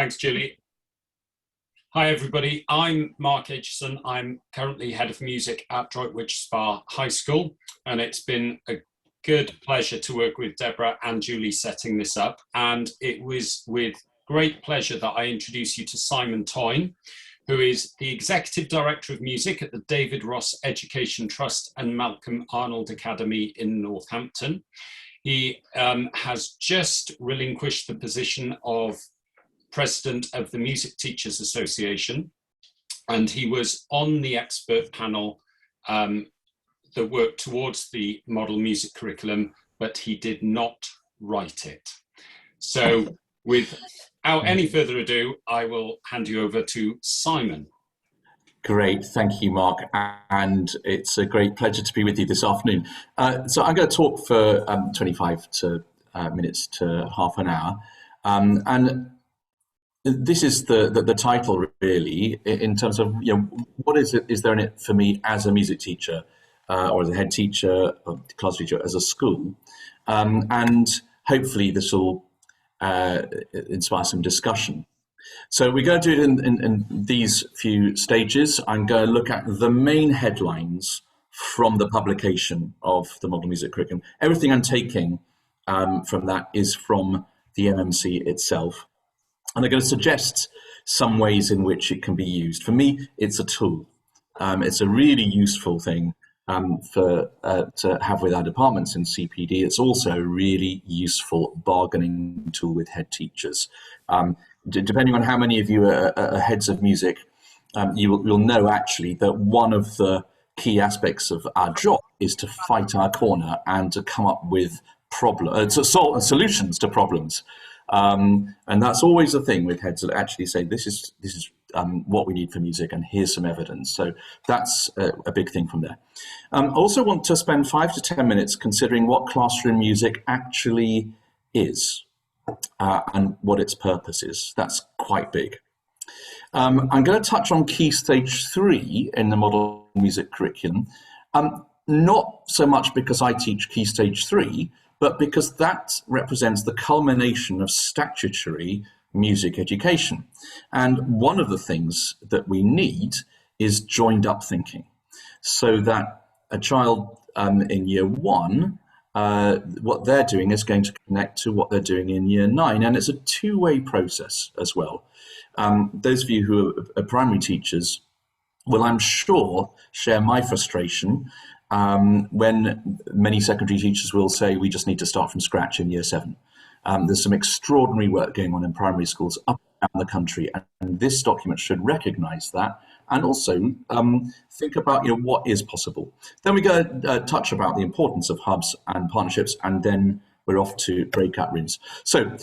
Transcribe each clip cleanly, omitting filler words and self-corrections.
Thanks, Julie. Hi, everybody. I'm Mark Aitchison. I'm currently head of music at Droitwich Spa High School, and it's been a good pleasure to work with Deborah and Julie setting this up. And it was with great pleasure that I introduce you to Simon Toyne, who is the Executive Director of Music at the David Ross Education Trust and Malcolm Arnold Academy in Northampton. He has just relinquished the position of President of the Music Teachers Association, and he was on the expert panel that worked towards the model music curriculum, but he did not write it. So without any further ado, I will hand you over to Simon. Great, thank you, Mark, and it's a great pleasure to be with you this afternoon. So I'm going to talk for 25 minutes to half an hour, and this is the title, really, in terms of, what is there in it for me as a music teacher, or as a head teacher, or class teacher, as a school, and hopefully this will inspire some discussion. So we're going to do it in these few stages. I'm going to look at the main headlines from the publication of the Model Music Curriculum. Everything I'm taking from that is from the MMC itself. And I'm going to suggest some ways in which it can be used. For me, it's a tool. It's a really useful thing to have with our departments in CPD. It's also a really useful bargaining tool with head teachers. Depending on how many of you are heads of music, you'll know actually that one of the key aspects of our job is to fight our corner and to come up with solutions to problems. And that's always the thing with heads that actually say, this is what we need for music, and here's some evidence. So that's a big thing from there. I also want to spend 5 to 10 minutes considering what classroom music actually is and what its purpose is. That's quite big. I'm going to touch on Key Stage 3 in the Model Music Curriculum, not so much because I teach Key Stage 3, but because that represents the culmination of statutory music education. And one of the things that we need is joined up thinking, so that a child in year 1, what they're doing is going to connect to what they're doing in year 9, and it's a two-way process as well. Those of you who are primary teachers will, I'm sure, share my frustration when many secondary teachers will say we just need to start from scratch in year 7. There's some extraordinary work going on in primary schools up and down the country, and this document should recognise that, and also think about what is possible. Then we go touch about the importance of hubs and partnerships, and then we're off to breakout rooms. So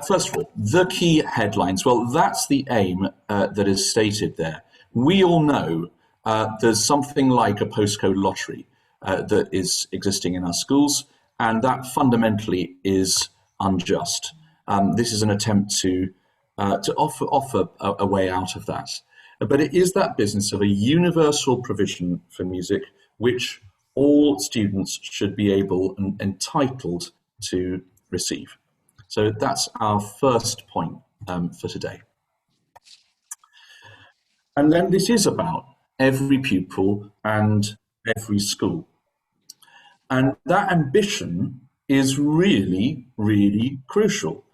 first of all, the key headlines. Well, that's the aim that is stated there. We all know there's something like a postcode lottery that is existing in our schools, and that fundamentally is unjust. This is an attempt to offer a way out of that. But it is that business of a universal provision for music, which all students should be able and entitled to receive. So that's our first point for today. And then this is about every pupil and every school. And that ambition is really, really crucial,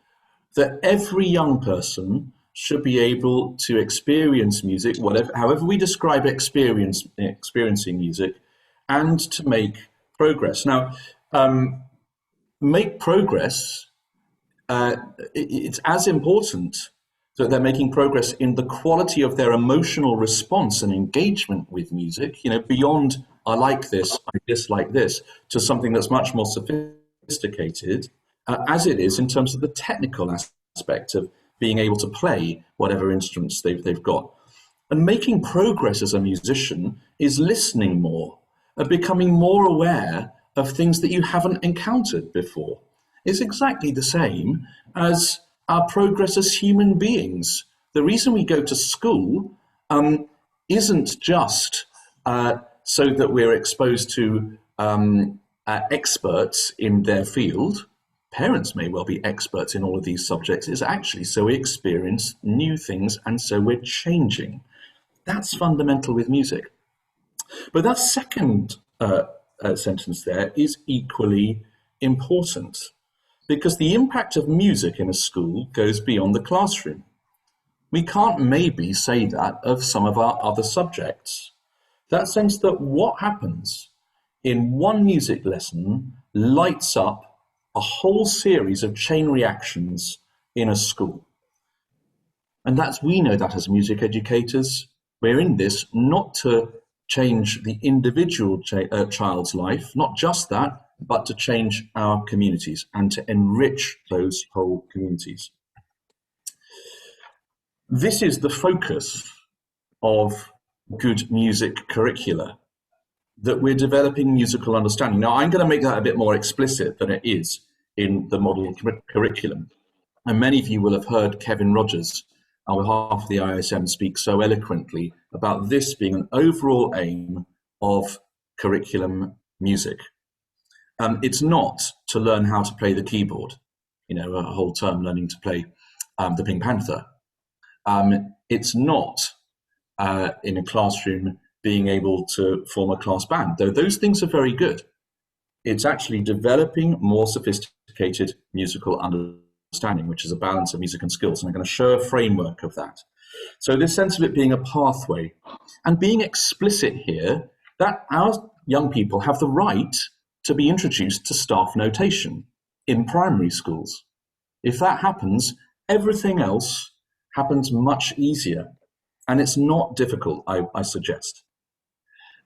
that every young person should be able to experience music, however we describe experiencing music, and to make progress. Now, make progress, it's as important that they're making progress in the quality of their emotional response and engagement with music, beyond I like this, I dislike this, to something that's much more sophisticated, as it is in terms of the technical aspect of being able to play whatever instruments they've got. And making progress as a musician is listening more, becoming more aware of things that you haven't encountered before. It's exactly the same as our progress as human beings. The reason we go to school isn't just so that we're exposed to experts in their field. parents may well be experts in all of these subjects. It's actually so we experience new things and so we're changing. That's fundamental with music. But that second sentence there is equally important, because the impact of music in a school goes beyond the classroom. We can't maybe say that of some of our other subjects. That sense that what happens in one music lesson lights up a whole series of chain reactions in a school. And we know that as music educators, we're in this not to change the individual child's life, not just that, but to change our communities and to enrich those whole communities. This is the focus of good music curricula, that we're developing musical understanding. Now, I'm going to make that a bit more explicit than it is in the model curriculum. And many of you will have heard Kevin Rogers, on behalf of the ISM, speak so eloquently about this being an overall aim of curriculum music. It's not to learn how to play the keyboard, a whole term learning to play the Pink Panther. It's not in a classroom being able to form a class band, though those things are very good. It's actually developing more sophisticated musical understanding, which is a balance of music and skills. And I'm going to show a framework of that. So this sense of it being a pathway and being explicit here that our young people have the right to be introduced to staff notation in primary schools. If that happens, everything else happens much easier. And it's not difficult, I suggest.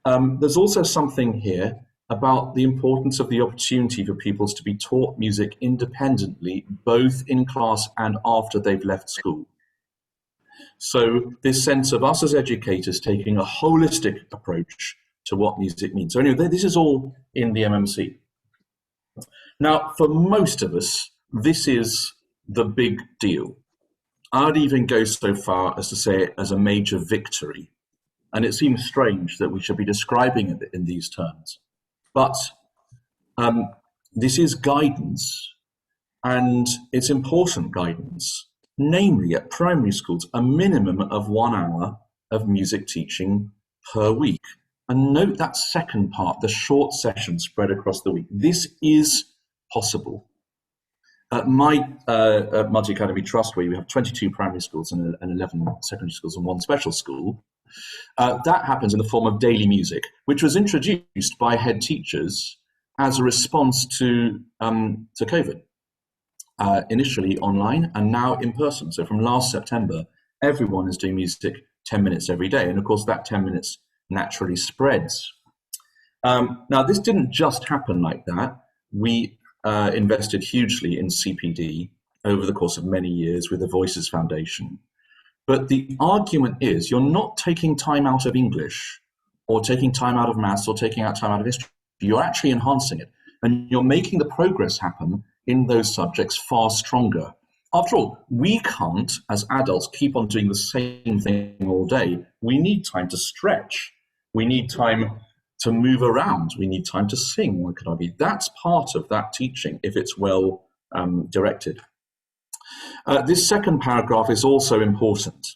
There's also something here about the importance of the opportunity for pupils to be taught music independently, both in class and after they've left school. So this sense of us as educators taking a holistic approach to what music means. So anyway, this is all in the MMC. Now, for most of us, this is the big deal. I'd even go so far as to say it as a major victory. And it seems strange that we should be describing it in these terms. But this is guidance, and it's important guidance, namely at primary schools, a minimum of 1 hour of music teaching per week. And note that second part, the short session spread across the week. This is possible. At my Multi Academy Trust, where we have 22 primary schools and 11 secondary schools and 1 special school, that happens in the form of daily music, which was introduced by head teachers as a response to COVID, initially online and now in person. So from last September, everyone is doing music 10 minutes every day. And of course, that 10 minutes naturally spreads. Now, this didn't just happen like that. We invested hugely in CPD over the course of many years with the Voices Foundation. But the argument is you're not taking time out of English or taking time out of maths or taking out time out of history. You're actually enhancing it. And you're making the progress happen in those subjects far stronger. After all, we can't, as adults, keep on doing the same thing all day. We need time to stretch. We need time to move around. We need time to sing, one could argue. That's part of that teaching if it's well directed. This second paragraph is also important,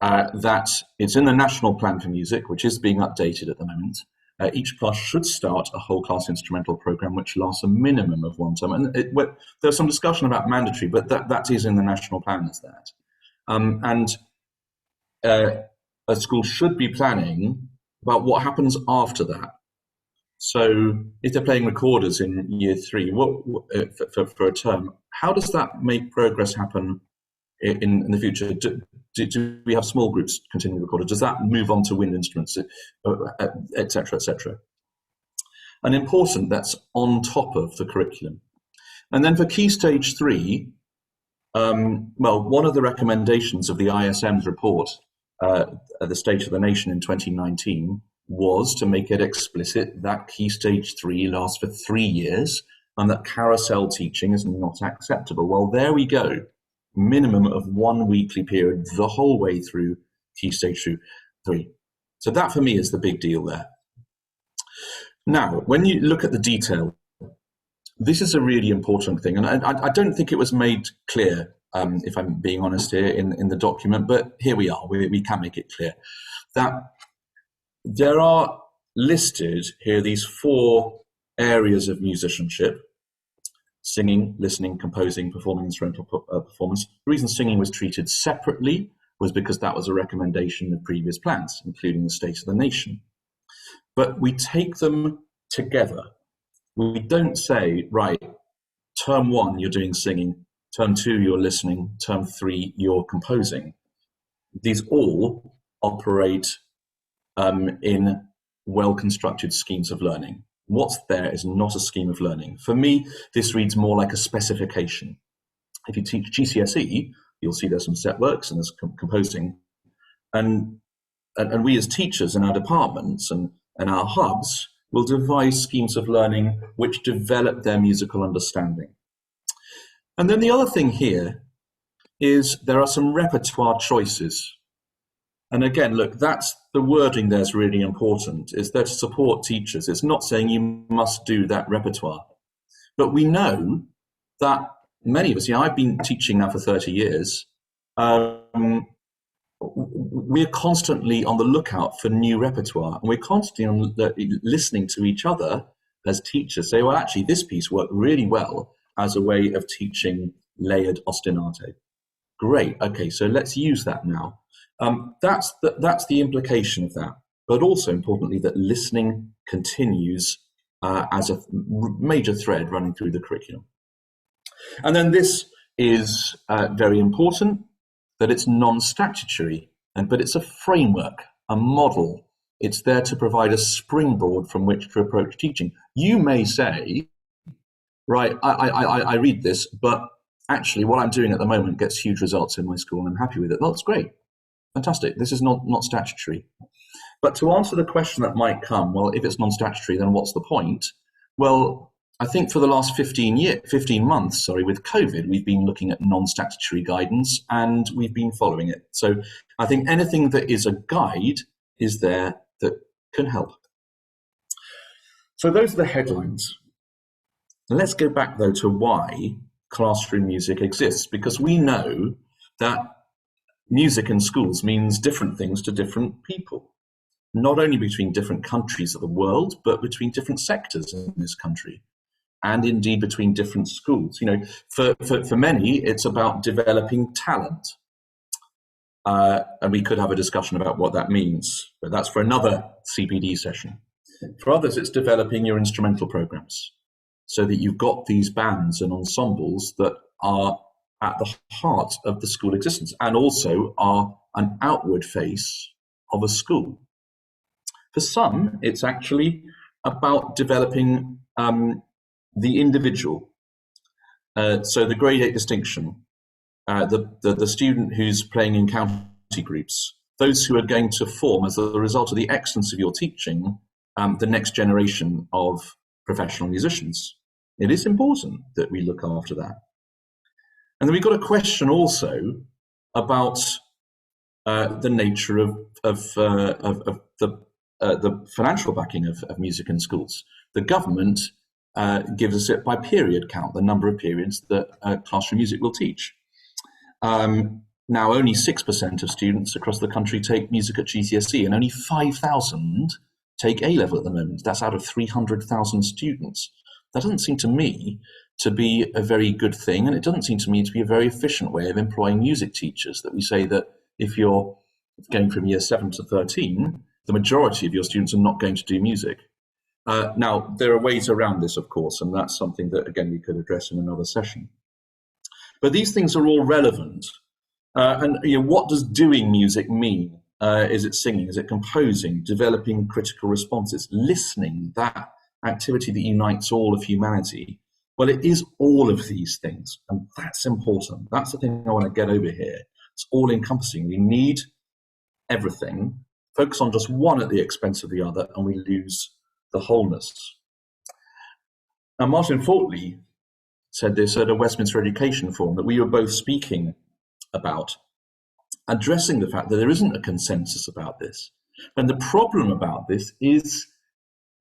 that it's in the National Plan for Music, which is being updated at the moment. Each class should start a whole class instrumental program, which lasts a minimum of 1 term. And there's some discussion about mandatory, but that is in the National Plan as that. A school should be planning about what happens after that. So if they're playing recorders in year 3, for a term, how does that make progress happen in the future? Do we have small groups continuing recorders? Does that move on to wind instruments, et cetera, et cetera? And important, that's on top of the curriculum. And then for Key Stage 3, one of the recommendations of the ISM's report at the State of the Nation in 2019 was to make it explicit that Key Stage 3 lasts for 3 years and that carousel teaching is not acceptable. Well, there we go. Minimum of 1 weekly period the whole way through Key Stage 3. So that for me is the big deal there. Now, when you look at the detail this is a really important thing, and I don't think it was made clear, if I'm being honest here, in the document, but here we are. We can make it clear that there are listed here these 4 areas of musicianship: singing, listening, composing, performing instrumental performance. The reason singing was treated separately was because that was a recommendation of previous plans, including the State of the Nation. But we take them together. We don't say, right, term 1, you're doing singing, term 2, you're listening, term 3, you're composing. These all operate in well-constructed schemes of learning. What's there is not a scheme of learning. For me, this reads more like a specification. If you teach GCSE, you'll see there's some set works and there's composing. And we as teachers in our departments and our hubs will devise schemes of learning which develop their musical understanding. And then the other thing here is there are some repertoire choices. And again, look, that's the wording there's really important, is there to support teachers. It's not saying you must do that repertoire. But we know that many of us, I've been teaching now for 30 years, we're constantly on the lookout for new repertoire, and we're constantly listening to each other as teachers say, well, actually, this piece worked really well as a way of teaching layered ostinato. Great, okay, so let's use that now. That's the implication of that, but also importantly that listening continues as a major thread running through the curriculum. And then this is very important, that it's non-statutory, but it's a framework, a model. It's there to provide a springboard from which to approach teaching. You may say, right, I read this, but actually what I'm doing at the moment gets huge results in my school and I'm happy with it. Well, that's great. Fantastic. This is not statutory. But to answer the question that might come, well, if it's non-statutory, then what's the point? Well, I think for the last 15 months, with COVID, we've been looking at non-statutory guidance and we've been following it. So I think anything that is a guide is there that can help. So those are the headlines. Let's go back, though, to why classroom music exists, because we know that music in schools means different things to different people, not only between different countries of the world, but between different sectors in this country, and indeed between different schools. For many, it's about developing talent. And we could have a discussion about what that means, but that's for another CPD session. For others, it's developing your instrumental programs so that you've got these bands and ensembles that are at the heart of the school existence and also are an outward face of a school. For some, it's actually about developing the individual. So the grade 8 distinction, the student who's playing in county groups, those who are going to form, as a result of the excellence of your teaching, the next generation of professional musicians. It is important that we look after that. And then we've got a question also about the nature of the financial backing of music in schools. The government gives us it by period count, the number of periods that classroom music will teach. Now, only 6% of students across the country take music at GCSE, and only 5,000 take A-level at the moment. That's out of 300,000 students. That doesn't seem to me to be a very good thing, and it doesn't seem to me to be a very efficient way of employing music teachers, that we say that if you're going from year 7 to 13, the majority of your students are not going to do music. Now, there are ways around this, of course, and that's something that, again, we could address in another session. But these things are all relevant. And what does doing music mean? Is it singing? Is it composing? Developing critical responses? Listening? That activity that unites all of humanity? Well, it is all of these things, and that's important. That's the thing I want to get over here. It's all encompassing. We need everything. Focus on just one at the expense of the other, and we lose the wholeness. Now, Martin Fortley said this at a Westminster Education Forum that we were both speaking about, addressing the fact that there isn't a consensus about this. And the problem about this is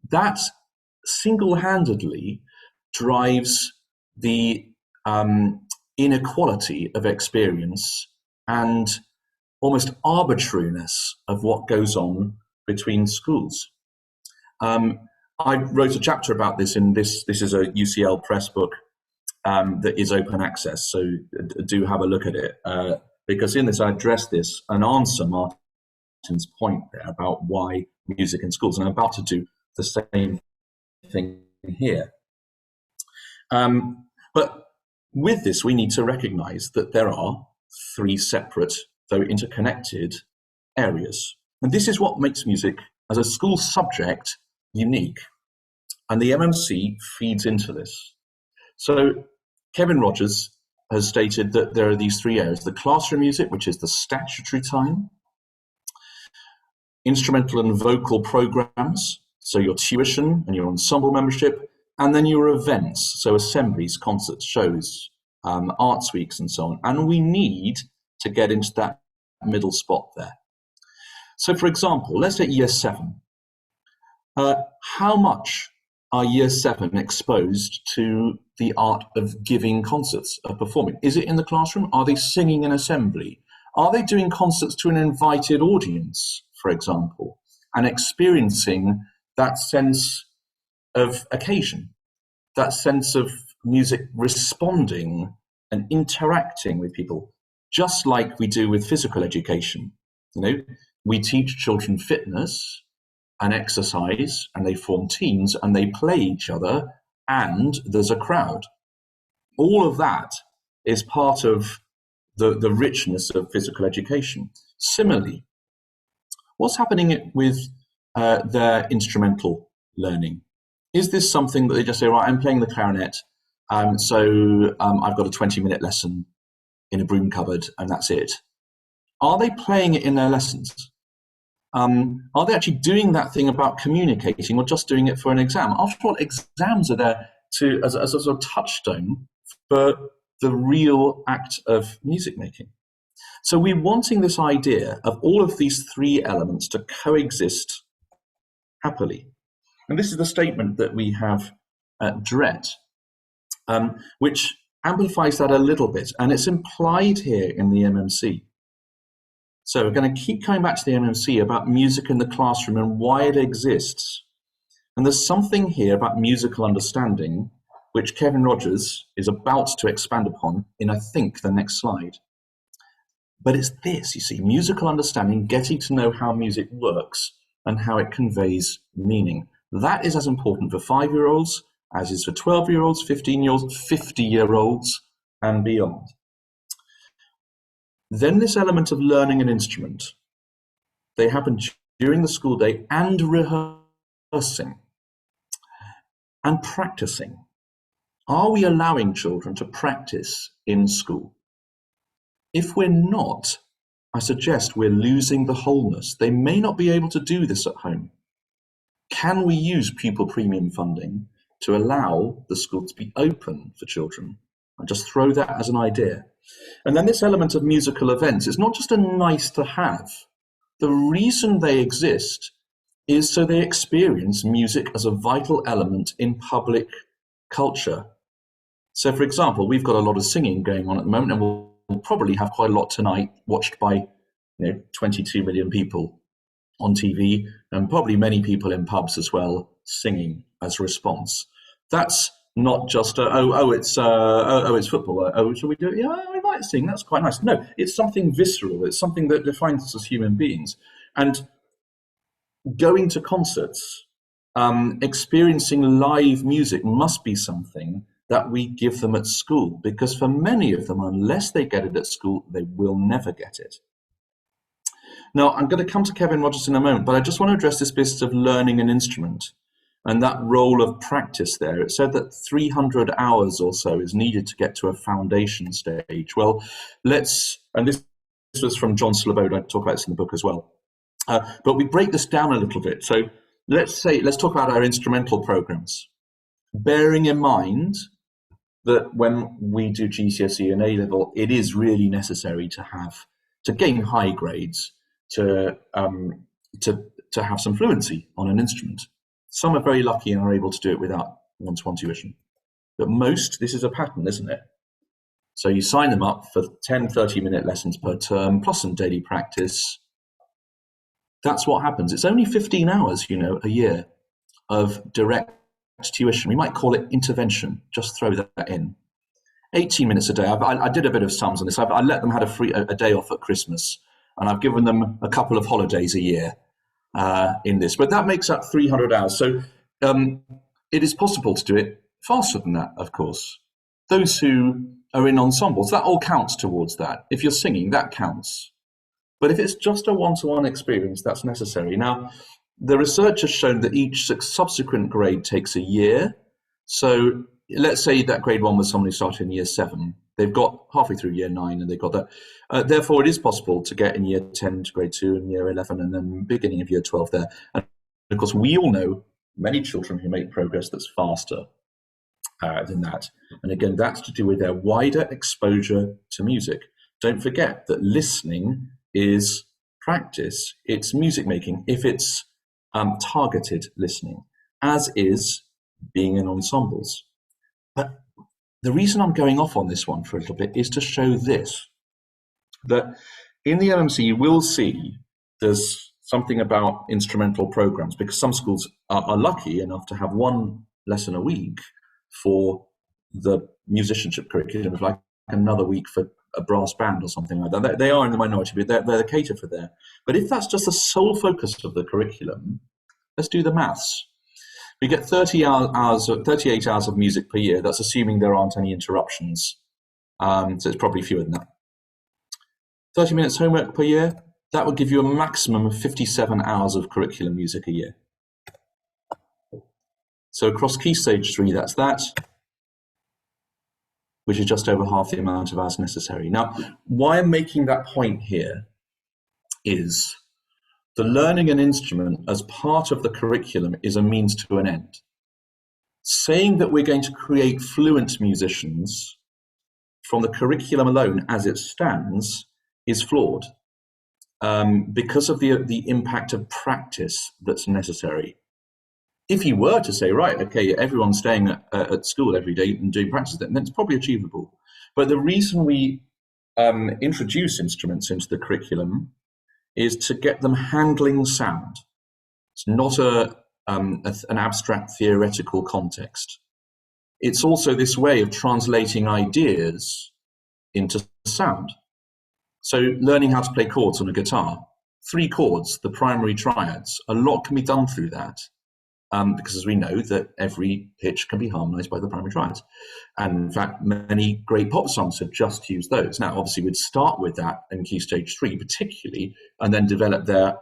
that single-handedly drives the inequality of experience and almost arbitrariness of what goes on between schools. I wrote a chapter about this in this. This is a UCL Press book that is open access, so do have a look at it, because in this I address this and answer Martin's point there about why music in schools, and I'm about to do the same thing here. But with this, we need to recognise that there are three separate, though interconnected, areas. And this is what makes music as a school subject unique. And the MMC feeds into this. So Kevin Rogers has stated that there are these three areas: the classroom music, which is the statutory time; instrumental and vocal programs, so your tuition and your ensemble membership; and then your events, so assemblies, concerts, shows, arts weeks, and so on. And we need to get into that middle spot there. So, for example, let's take year 7. How much are year 7 exposed to the art of giving concerts, of performing? Is it in the classroom? Are they singing in assembly? Are they doing concerts to an invited audience, for example, and experiencing that sense of occasion, that sense of music responding and interacting with people, just like we do with physical education? You know, we teach children fitness and exercise, and they form teams and they play each other, and there's a crowd. All of that is part of the richness of physical education. Similarly, what's happening with their instrumental learning? Is this something that they just say, right, I'm playing the clarinet, so I've got a 20-minute lesson in a broom cupboard and that's it? Are they playing it in their lessons? Are they actually doing that thing about communicating, or just doing it for an exam? After all, exams are there as a sort of touchstone for the real act of music making. So we're wanting this idea of all of these three elements to coexist happily. And this is the statement that we have at Dret, which amplifies that a little bit, and it's implied here in the MMC. So we're going to keep coming back to the MMC about music in the classroom and why it exists. And there's something here about musical understanding, which Kevin Rogers is about to expand upon in, I think, the next slide. But it's this, you see, musical understanding, getting to know how music works and how it conveys meaning. That is as important for 5-year-olds as is for 12-year-olds, 15-year-olds, 50-year-olds, and beyond. Then this element of learning an instrument. They happen during the school day, and rehearsing and practicing. Are we allowing children to practice in school? If we're not, I suggest we're losing the wholeness. They may not be able to do this at home. Can we use pupil premium funding to allow the school to be open for children? I'll just throw that as an idea. And then this element of musical events is not just a nice to have. The reason they exist is so they experience music as a vital element in public culture. So, for example, we've got a lot of singing going on at the moment, and we'll probably have quite a lot tonight, watched by 22 million people on TV, and probably many people in pubs as well, singing as a response. That's not just it's football. Shall we do it? Yeah, I like singing. That's quite nice. No, it's something visceral. It's something that defines us as human beings. And going to concerts, experiencing live music must be something that we give them at school, because for many of them, unless they get it at school, they will never get it. Now, I'm going to come to Kevin Rogers in a moment, but I just want to address this business of learning an instrument and that role of practice there. It said that 300 hours or so is needed to get to a foundation stage. Well, and this was from John Slobode, I talk about this in the book as well. But we break this down a little bit. So let's talk about our instrumental programs, bearing in mind that when we do GCSE and A-level, it is really necessary to gain high grades, to have some fluency on an instrument. Some are very lucky and are able to do it without one-to-one tuition. but most, this is a pattern, isn't it? So you sign them up for 10, 30-minute lessons per term, plus some daily practice. That's what happens. It's only 15 hours, a year of direct tuition. We might call it intervention. Just throw that in. 18 minutes a day. I did a bit of sums on this. I let them have a day off at Christmas, and I've given them a couple of holidays a year in this. But that makes up 300 hours. So it is possible to do it faster than that, of course. Those who are in ensembles, that all counts towards that. If you're singing, that counts. But if it's just a one-to-one experience, that's necessary. Now, the research has shown that each subsequent grade takes a year. So let's say that grade 1 was someone who started in year 7. They've got halfway through year 9 and they've got that. Therefore, it is possible to get in year 10 to grade 2 and year 11 and then beginning of year 12 there. And of course, we all know many children who make progress that's faster than that. And again, that's to do with their wider exposure to music. Don't forget that listening is practice. It's music making if it's targeted listening, as is being in ensembles. But the reason I'm going off on this one for a little bit is to show this, that in the LMC you will see there's something about instrumental programs, because some schools are lucky enough to have one lesson a week for the musicianship curriculum, like another week for a brass band or something like that. They are in the minority, but they're catered for there. But if that's just the sole focus of the curriculum, let's do the maths. We get 38 hours of music per year. That's assuming there aren't any interruptions. So it's probably fewer than that. 30 minutes homework per year, that would give you a maximum of 57 hours of curriculum music a year. So across Key Stage 3, that's that, which is just over half the amount of hours necessary. Now, why I'm making that point here is the learning an instrument as part of the curriculum is a means to an end. Saying that we're going to create fluent musicians from the curriculum alone as it stands is flawed because of the impact of practice that's necessary. If you were to say, right, okay, everyone's staying at school every day and doing practice, then it's probably achievable. But the reason we introduce instruments into the curriculum is to get them handling sound. It's not an abstract theoretical context. It's also this way of translating ideas into sound. So learning how to play chords on a guitar, 3 chords, the primary triads, a lot can be done through that. Because as we know that every pitch can be harmonized by the primary triads. And in fact, many great pop songs have just used those. Now, obviously, we'd start with that in Key Stage 3 particularly, and then develop their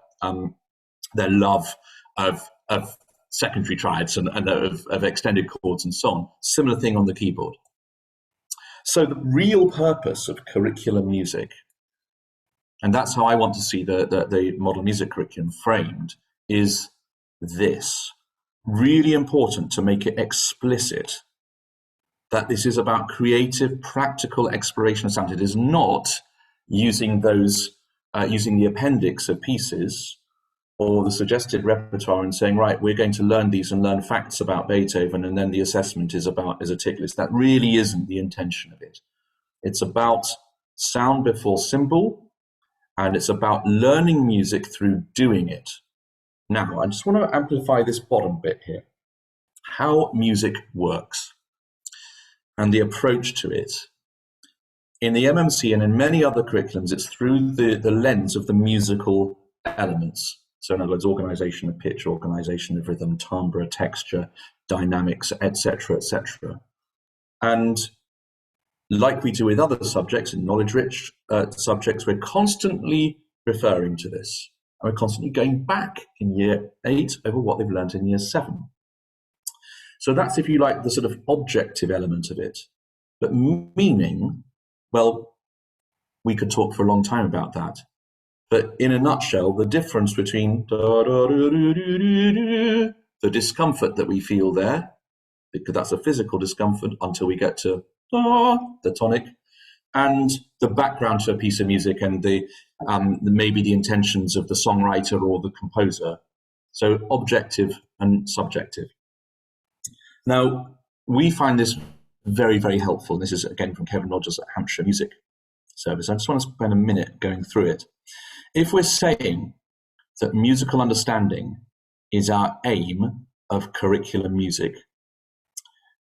love of secondary triads and of extended chords and so on. Similar thing on the keyboard. So the real purpose of curriculum music, and that's how I want to see the modern music curriculum framed, is this. Really important to make it explicit that this is about creative, practical exploration of sound. It is not using using the appendix of pieces or the suggested repertoire and saying, right, we're going to learn these and learn facts about Beethoven, and then the assessment is a tick list. That really isn't the intention of it. It's about sound before symbol, and it's about learning music through doing it. Now, I just want to amplify this bottom bit here, how music works and the approach to it. In the MMC and in many other curriculums, it's through the lens of the musical elements. So in other words, organization of pitch, organization of rhythm, timbre, texture, dynamics, etc., etc. And like we do with other subjects, in knowledge-rich subjects, we're constantly referring to this. And we're constantly going back in year 8 over what they've learned in year 7. So that's, if you like, the sort of objective element of it. But meaning, well, we could talk for a long time about that. But in a nutshell, the difference between the discomfort that we feel there, because that's a physical discomfort until we get to the tonic, and the background to a piece of music and maybe the intentions of the songwriter or the composer. So objective and subjective. Now, we find this very, very helpful. This is again from Kevin Rogers at Hampshire Music Service. I just want to spend a minute going through it. If we're saying that musical understanding is our aim of curriculum music,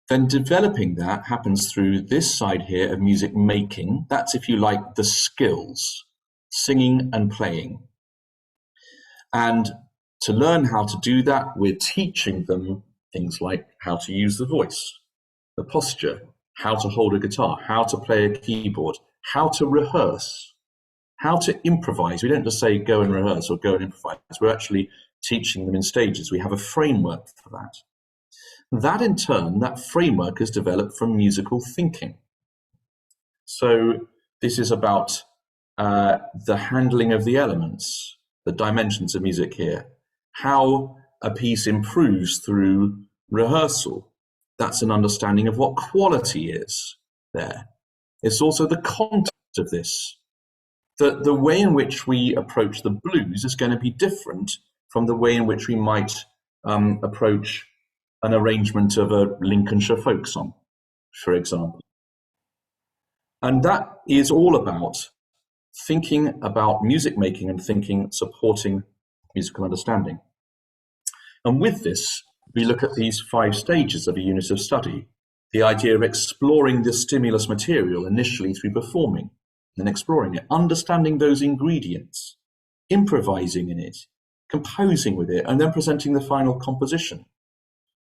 then developing that happens through this side here of music making. That's, if you like, the skills, singing and playing. And to learn how to do that, we're teaching them things like how to use the voice, the posture, how to hold a guitar, how to play a keyboard, how to rehearse, how to improvise. We don't just say go and rehearse or go and improvise. We're actually teaching them in stages. We have a framework for that. That in turn, that framework is developed from musical thinking. So this is about the handling of the elements, the dimensions of music here, how a piece improves through rehearsal. That's an understanding of what quality is there. It's also the context of this. The way in which we approach the blues is going to be different from the way in which we might approach an arrangement of a Lincolnshire folk song, for example. And that is all about thinking about music making and thinking supporting musical understanding. And with this, we look at these 5 stages of a unit of study. The idea of exploring the stimulus material initially through performing, then exploring it, understanding those ingredients, improvising in it, composing with it, and then presenting the final composition.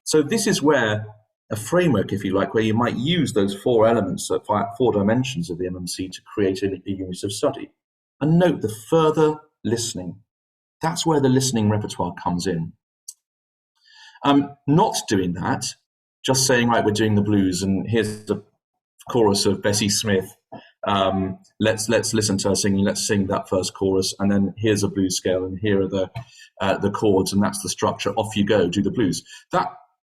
So this is where a framework, if you like, where you might use those 4 elements, 4 dimensions of the MMC to create a unit of study. And note the further listening. That's where the listening repertoire comes in. Not doing that, just saying, right, we're doing the blues and here's the chorus of Bessie Smith. Let's listen to her singing. Let's sing that first chorus, and then here's a blues scale, and here are the chords, and that's the structure. Off you go, do the blues.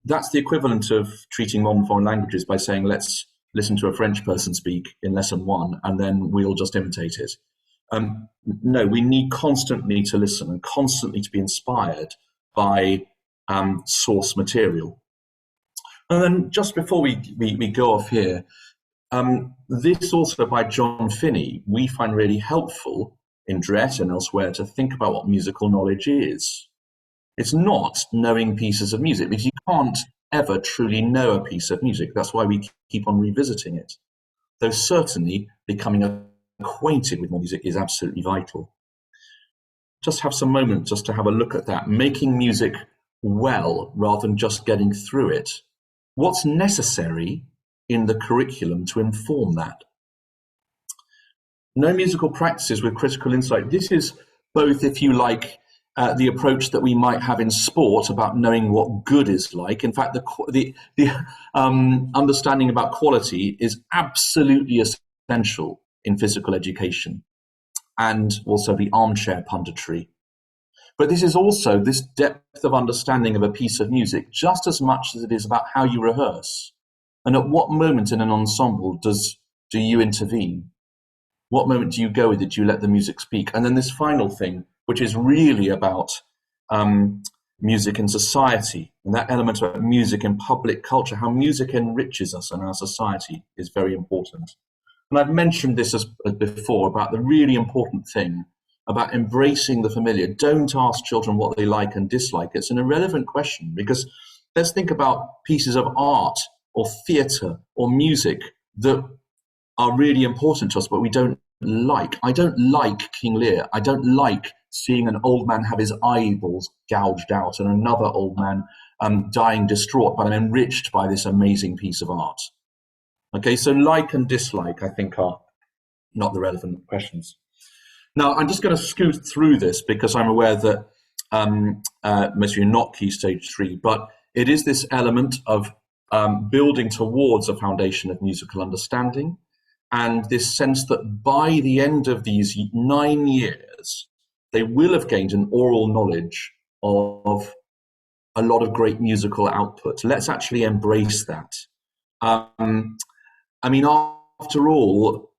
That's the equivalent of treating modern foreign languages by saying, let's listen to a French person speak in lesson 1, and then we'll just imitate it. No, we need constantly to listen and constantly to be inspired by source material. And then just before we go off here, this also by John Finney, we find really helpful in Dret and elsewhere to think about what musical knowledge is. It's not knowing pieces of music, because you can't ever truly know a piece of music. That's why we keep on revisiting it. Though certainly becoming acquainted with music is absolutely vital. Just have some moments just to have a look at that. Making music well rather than just getting through it. What's necessary in the curriculum to inform that? No musical practices with critical insight. This is both, if you like, the approach that we might have in sport about knowing what good is like. In fact, the understanding about quality is absolutely essential in physical education, and also the armchair punditry. But this is also this depth of understanding of a piece of music just as much as it is about how you rehearse. And at what moment in an ensemble do you intervene? What moment do you go with it? Do you let the music speak? And then this final thing, which is really about music in society, and that element of music in public culture, how music enriches us and our society is very important. And I've mentioned this as before about the really important thing about embracing the familiar. Don't ask children what they like and dislike. It's an irrelevant question, because let's think about pieces of art or theatre or music that are really important to us, but we don't like. I don't like King Lear. I don't like seeing an old man have his eyeballs gouged out and another old man dying distraught, but I'm enriched by this amazing piece of art. Okay, so like and dislike, I think, are not the relevant questions. Now, I'm just going to scoot through this because I'm aware that most of you are not Key Stage 3, but it is this element of building towards a foundation of musical understanding, and this sense that by the end of these 9 years, they will have gained an oral knowledge of a lot of great musical output. Let's actually embrace that. I mean, after all,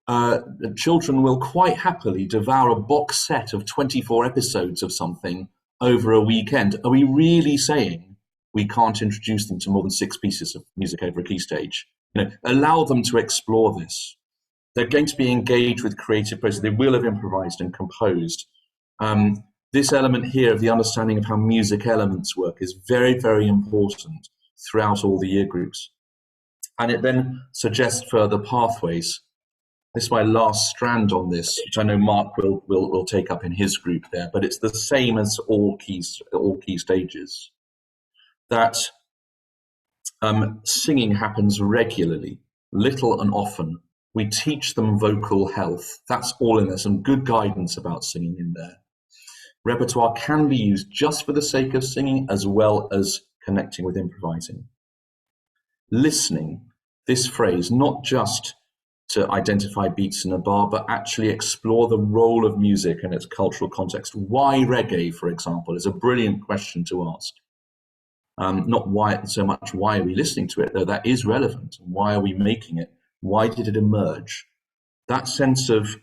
children will quite happily devour a box set of 24 episodes of something over a weekend. Are we really saying we can't introduce them to more than 6 pieces of music over a key stage? allow them to explore this. They're going to be engaged with creative process. They will have improvised and composed. This element here of the understanding of how music elements work is very, very important throughout all the year groups. And it then suggests further pathways. This is my last strand on this, which I know Mark will take up in his group there, but it's the same as all key stages. That singing happens regularly, little and often. We teach them vocal health. That's all in there. Some good guidance about singing in there. Repertoire can be used just for the sake of singing as well as connecting with improvising. Listening, this phrase, not just to identify beats in a bar, but actually explore the role of music and its cultural context. Why reggae, for example, is a brilliant question to ask. Not why so much why are we listening to it, though that is relevant. Why are we making it? Why did it emerge? That sense of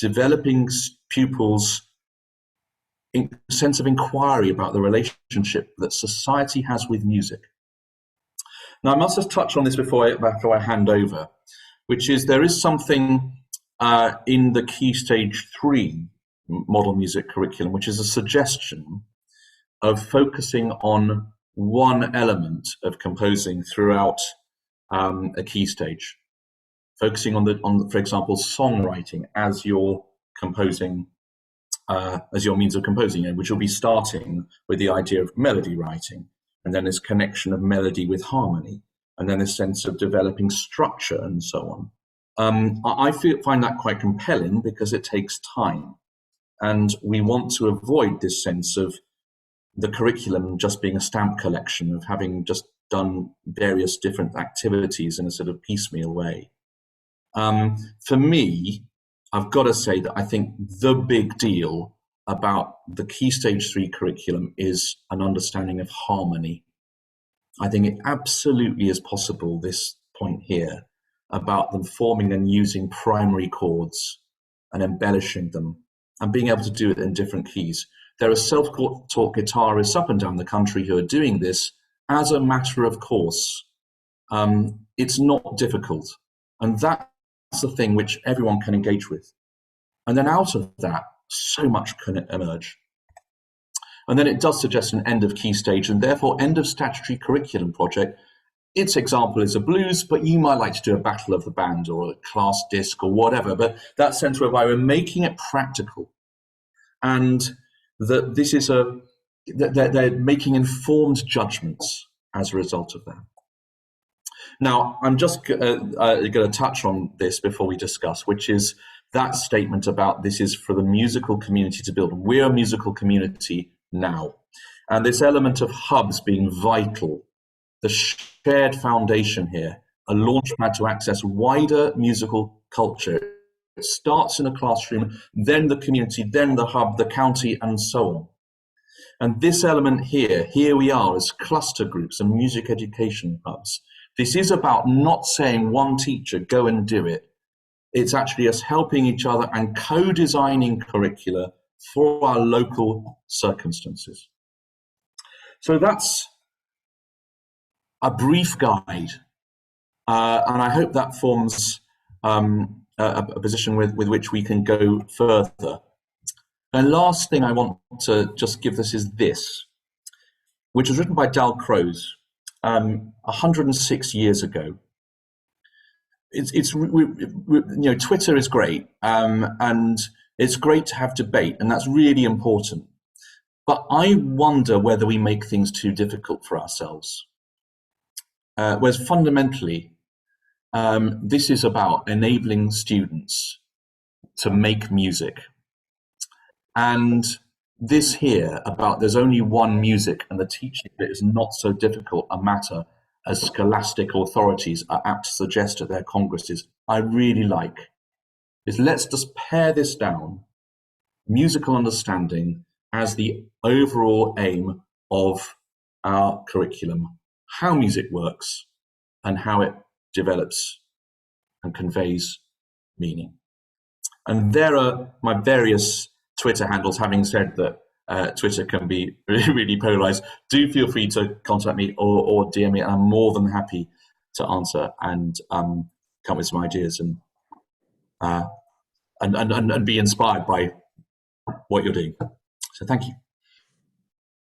developing pupils' sense of inquiry about the relationship that society has with music. Now, I must just touch on this before I hand over, which is there is something in the Key Stage 3 model music curriculum, which is a suggestion of focusing on one element of composing throughout a key stage, focusing on, for example, songwriting as your composing, as your means of composing, which will be starting with the idea of melody writing, and then this connection of melody with harmony, and then this sense of developing structure and so on. I find that quite compelling because it takes time, and we want to avoid this sense of the curriculum just being a stamp collection of having just done various different activities in a sort of piecemeal way. For me, I've got to say that I think the big deal about the Key Stage 3 curriculum is an understanding of harmony. I think it absolutely is possible, this point here, about them forming and using primary chords and embellishing them and being able to do it in different keys. There are self-taught guitarists up and down the country who are doing this as a matter of course. It's not difficult. And that's the thing which everyone can engage with. And then out of that, so much can emerge. And then it does suggest an end of key stage and therefore end of statutory curriculum project. Its example is a blues, but you might like to do a battle of the band or a class disc or whatever. But that sense whereby we're making it practical. And that this is that they're making informed judgments as a result of that. Now, I'm just going to touch on this before we discuss, which is that statement about this is for the musical community to build. We're a musical community now. And this element of hubs being vital, the shared foundation here, a launchpad to access wider musical culture. It starts in a classroom, then the community, then the hub, the county, and so on. And this element here we are as cluster groups and music education hubs. This is about not saying one teacher, go and do it. It's actually us helping each other and co-designing curricula for our local circumstances. So that's a brief guide. And I hope that forms a position with which we can go further. The last thing I want to just give this is this, which was written by Dal Crows 106 years ago. Twitter is great, and it's great to have debate, and that's really important. But I wonder whether we make things too difficult for ourselves. Whereas fundamentally, this is about enabling students to make music. And this here about there's only one music and the teaching of it is not so difficult a matter as scholastic authorities are apt to suggest at their congresses, I really like, is let's just pare this down, musical understanding as the overall aim of our curriculum, how music works and how it develops and conveys meaning. And there are my various Twitter handles, having said that Twitter can be really polarized. Do feel free to contact me or DM me. I'm more than happy to answer and come with some ideas and be inspired by what you're doing. So thank you.